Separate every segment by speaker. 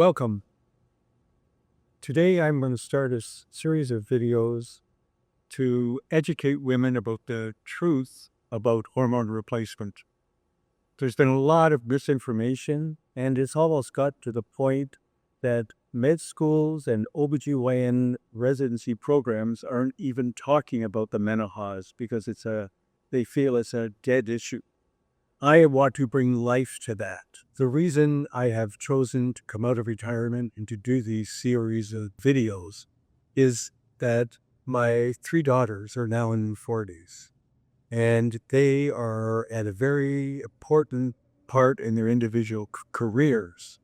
Speaker 1: Welcome. Today I'm going to start a series of videos to educate women about the truth about hormone replacement. There's been a lot of misinformation, and it's almost got to the point that med schools and OBGYN residency programs aren't even talking about the menopause because they feel it's a dead issue. I want to bring life to that. The reason I have chosen to come out of retirement and to do these series of videos is that my 3 daughters are now in their 40s, and they are at a very important part in their individual careers.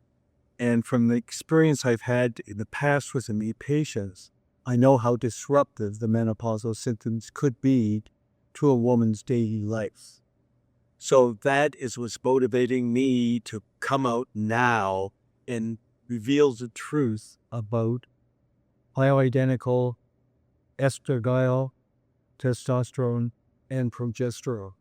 Speaker 1: And from the experience I've had in the past with the patients, I know how disruptive the menopausal symptoms could be to a woman's daily life. So that is what's motivating me to come out now and reveal the truth about bioidentical estradiol, testosterone, and progesterone.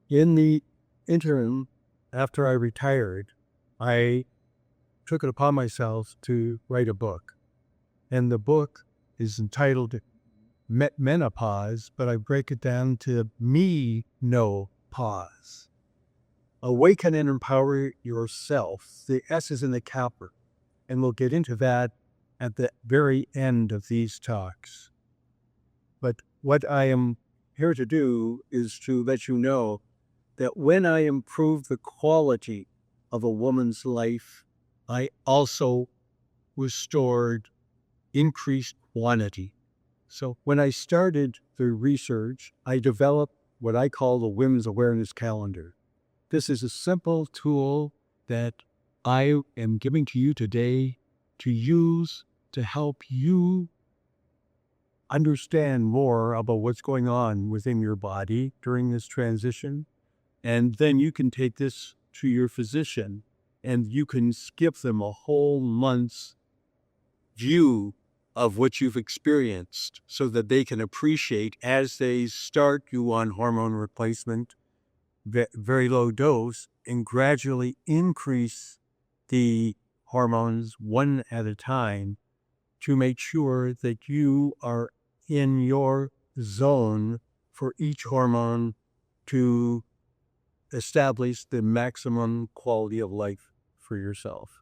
Speaker 1: In the interim, after I retired, I took it upon myself to write a book. And the book is entitled MeNoPause, but I break it down to MeNoPause. Awaken and Empower yourself. The S is in the capper, and we'll get into that at the very end of these talks. But what I am here to do is to let you know that when I improve the quality of a woman's life, I also restored increased quantity. So when I started the research, I developed what I call the Women's Awareness Calendar. This is a simple tool that I am giving to you today to use to help you understand more about what's going on within your body during this transition. And then you can take this to your physician and you can skip them a whole month's view of what you've experienced so that they can appreciate as they start you on hormone replacement, very low dose, and gradually increase the hormones one at a time to make sure that you are in your zone for each hormone to establish the maximum quality of life for yourself.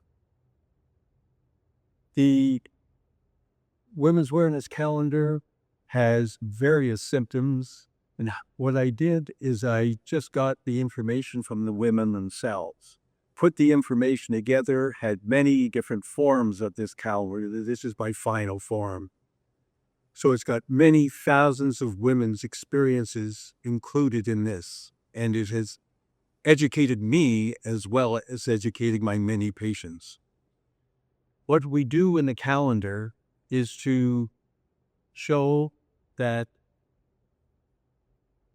Speaker 1: The Women's Awareness Calendar has various symptoms, and what I did is I just got the information from the women themselves, put the information together, had many different forms of this calendar. This is my final form. So it's got many thousands of women's experiences included in this, and it has educated me as well as educating my many patients. What we do in the calendar is to show that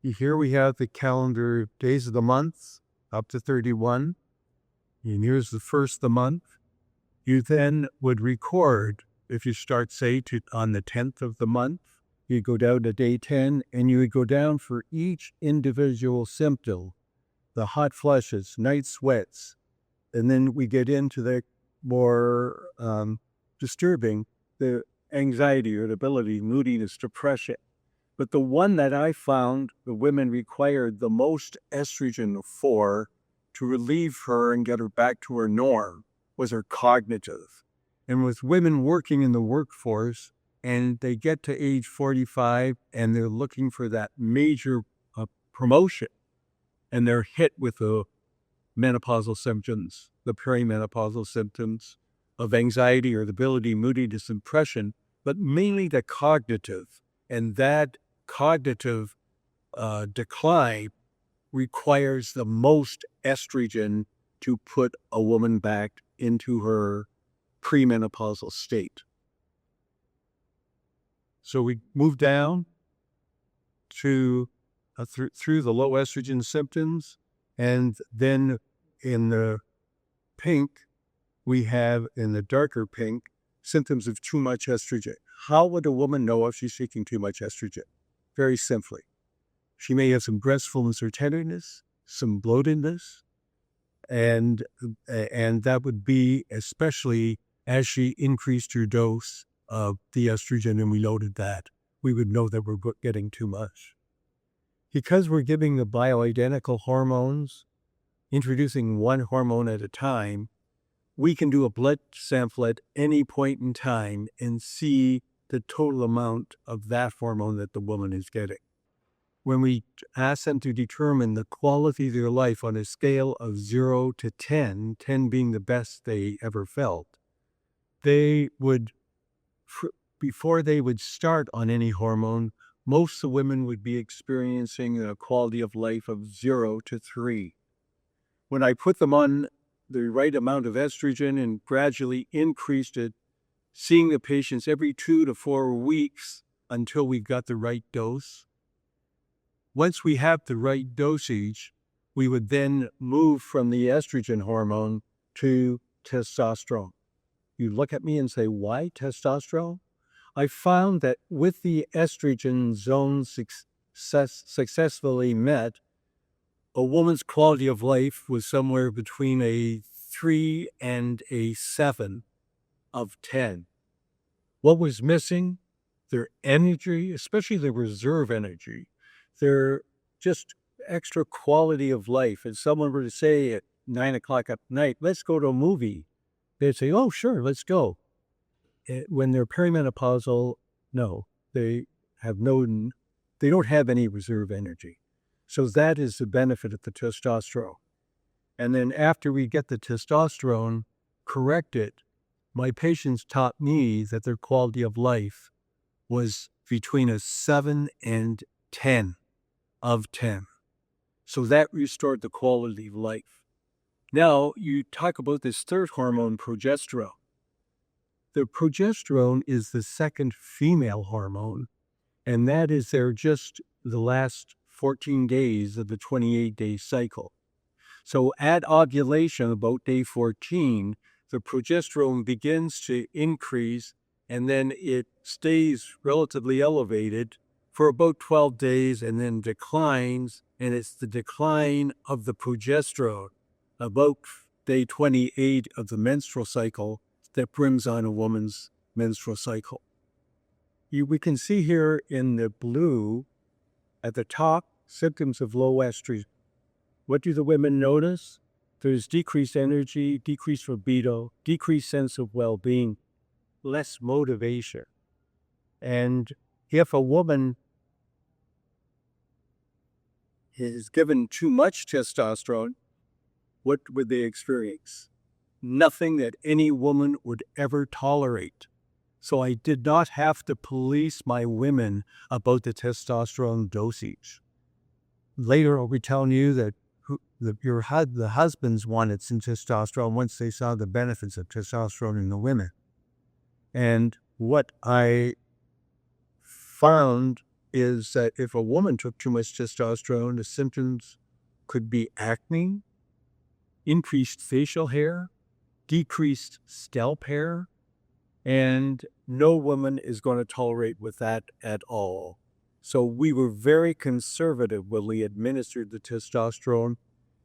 Speaker 1: here we have the calendar days of the month up to 31, and here's the first of the month. You then would record, if you start, say, on the 10th of the month, you go down to day 10, and you would go down for each individual symptom, the hot flushes, night sweats, and then we get into the more disturbing, the anxiety, irritability, moodiness, depression. But the one that I found the women required the most estrogen for to relieve her and get her back to her norm was her cognitive. And with women working in the workforce and they get to age 45 and they're looking for that major promotion and they're hit with the menopausal symptoms, the peri-menopausal symptoms of anxiety, irritability, moodiness, depression, but mainly the cognitive. And that cognitive decline requires the most estrogen to put a woman back into her premenopausal state. So we move down to through the low estrogen symptoms, and then in the pink, we have in the darker pink symptoms of too much estrogen. How would a woman know if she's taking too much estrogen? Very simply. She may have some breast fullness or tenderness, some bloatedness, And that would be especially as she increased her dose of the estrogen and we noted that, we would know that we're getting too much. Because we're giving the bioidentical hormones, introducing one hormone at a time, we can do a blood sample at any point in time and see the total amount of that hormone that the woman is getting. When we ask them to determine the quality of their life on a scale of 0 to 10, 10 being the best they ever felt, they would, before they would start on any hormone, most of the women would be experiencing a quality of life of 0 to 3. When I put them on the right amount of estrogen and gradually increased it, seeing the patients every 2 to 4 weeks until we got the right dose. Once we have the right dosage, we would then move from the estrogen hormone to testosterone. You look at me and say, why testosterone? I found that with the estrogen zone successfully met, a woman's quality of life was somewhere between a 3 and a 7 of 10. What was missing? Their energy, especially the reserve energy, their just extra quality of life. If someone were to say at 9 o'clock at night, let's go to a movie, they'd say, oh, sure, let's go. When they're perimenopausal, no, they don't have any reserve energy. So that is the benefit of the testosterone. And then after we get the testosterone corrected, my patients taught me that their quality of life was between a 7 and 10 of 10. So that restored the quality of life. Now you talk about this third hormone, progesterone. The progesterone is the second female hormone, and that is there just the last 14 days of the 28-day cycle. So at ovulation, about day 14, the progesterone begins to increase, and then it stays relatively elevated for about 12 days and then declines, and it's the decline of the progesterone about day 28 of the menstrual cycle that brings on a woman's menstrual cycle. We can see here in the blue at the top, symptoms of low estrogen. What do the women notice? There's decreased energy, decreased libido, decreased sense of well-being, less motivation. And if a woman is given too much testosterone, what would they experience? Nothing that any woman would ever tolerate. So I did not have to police my women about the testosterone dosage. Later I'll be telling you that the husbands wanted some testosterone once they saw the benefits of testosterone in the women. And what I found is that if a woman took too much testosterone, the symptoms could be acne, increased facial hair, decreased scalp hair, and no woman is going to tolerate with that at all. So we were very conservative when we administered the testosterone,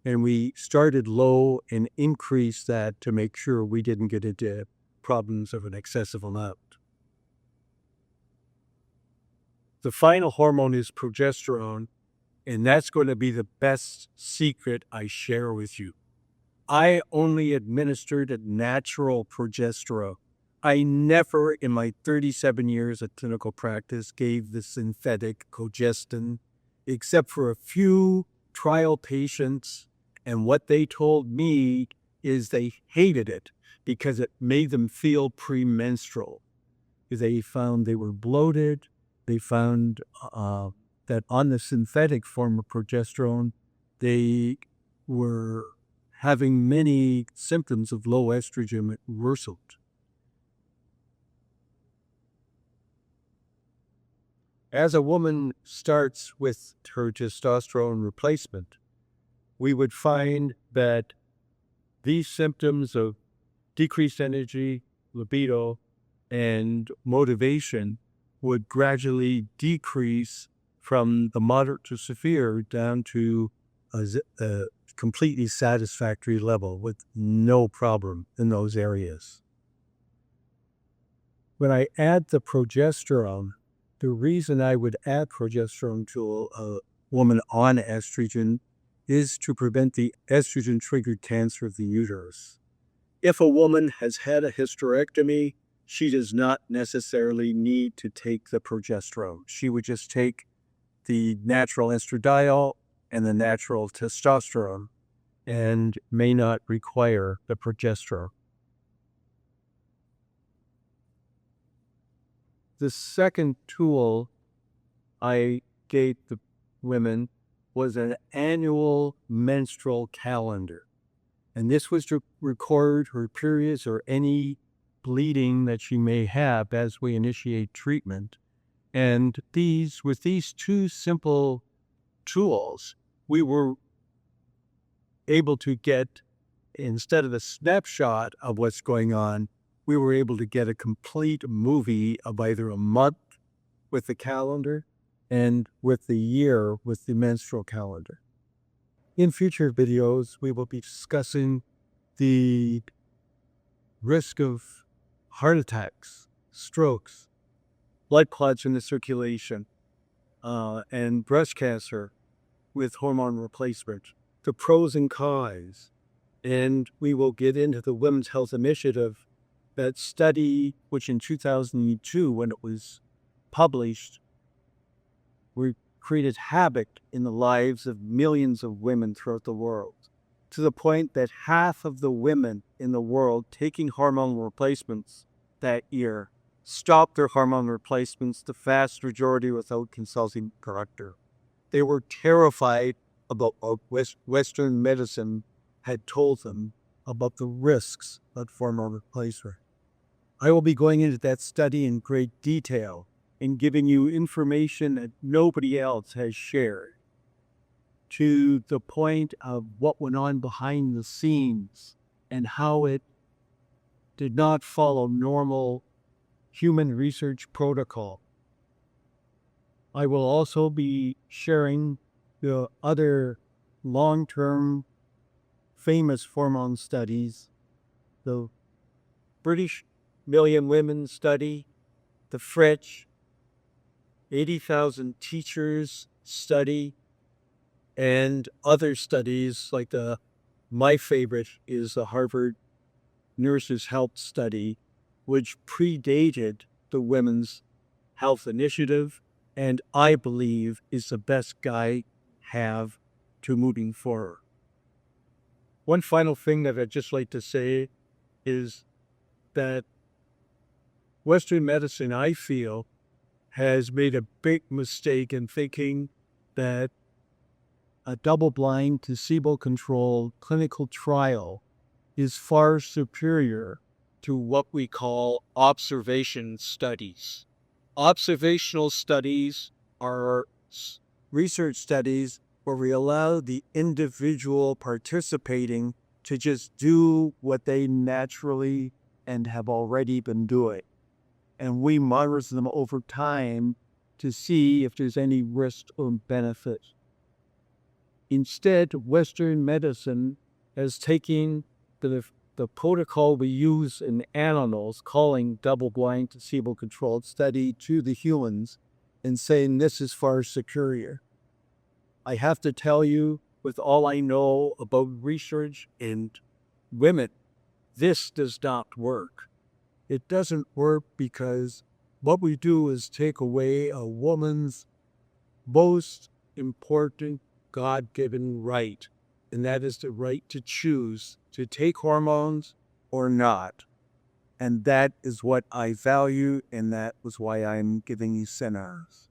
Speaker 1: and we started low and increased that to make sure we didn't get into problems of an excessive amount. The final hormone is progesterone, and that's going to be the best secret I share with you. I only administered a natural progesterone. I never, in my 37 years of clinical practice, gave the synthetic progestin, except for a few trial patients. And what they told me is they hated it because it made them feel premenstrual. They found they were bloated. They found that on the synthetic form of progesterone, they were having many symptoms of low estrogen worsened. As a woman starts with her testosterone replacement, we would find that these symptoms of decreased energy, libido, and motivation would gradually decrease from the moderate to severe down to completely satisfactory level with no problem in those areas. When I add the progesterone, the reason I would add progesterone to a woman on estrogen is to prevent the estrogen-triggered cancer of the uterus. If a woman has had a hysterectomy, she does not necessarily need to take the progesterone. She would just take the natural estradiol and the natural testosterone and may not require the progesterone. The second tool I gave the women was an annual menstrual calendar. And this was to record her periods or any bleeding that she may have as we initiate treatment. And with these two simple tools, we were able to get, instead of a snapshot of what's going on, we were able to get a complete movie of either a month with the calendar and with the year with the menstrual calendar. In future videos, we will be discussing the risk of heart attacks, strokes, blood clots in the circulation, and breast cancer with hormone replacement, the pros and cons. And we will get into the Women's Health Initiative, that study, which in 2002, when it was published, created havoc in the lives of millions of women throughout the world, to the point that half of the women in the world taking hormone replacements that year stopped their hormone replacements, the vast majority without consulting a doctor. They were terrified about what Western medicine had told them about the risks of hormone replacement. I will be going into that study in great detail and giving you information that nobody else has shared, to the point of what went on behind the scenes and how it did not follow normal human research protocol. I will also be sharing the other long-term famous hormone studies, the British Million Women study, the French 80,000 teachers study, and other studies like my favorite is the Harvard Nurses Health Study, which predated the Women's Health Initiative, and I believe is the best guide have to moving forward. One final thing that I'd just like to say is that Western medicine, I feel, has made a big mistake in thinking that a double-blind, placebo-controlled clinical trial is far superior to what we call observation studies. Observational studies are research studies where we allow the individual participating to just do what they naturally and have already been doing. And we monitor them over time to see if there's any risk or benefit. Instead, Western medicine has taken the protocol we use in animals, calling double-blind, placebo-controlled study, to the humans and saying this is far superior. I have to tell you, with all I know about research in women, this does not work. It doesn't work because what we do is take away a woman's most important God-given right, and that is the right to choose to take hormones or not. And that is what I value, and that was why I'm giving you seminars.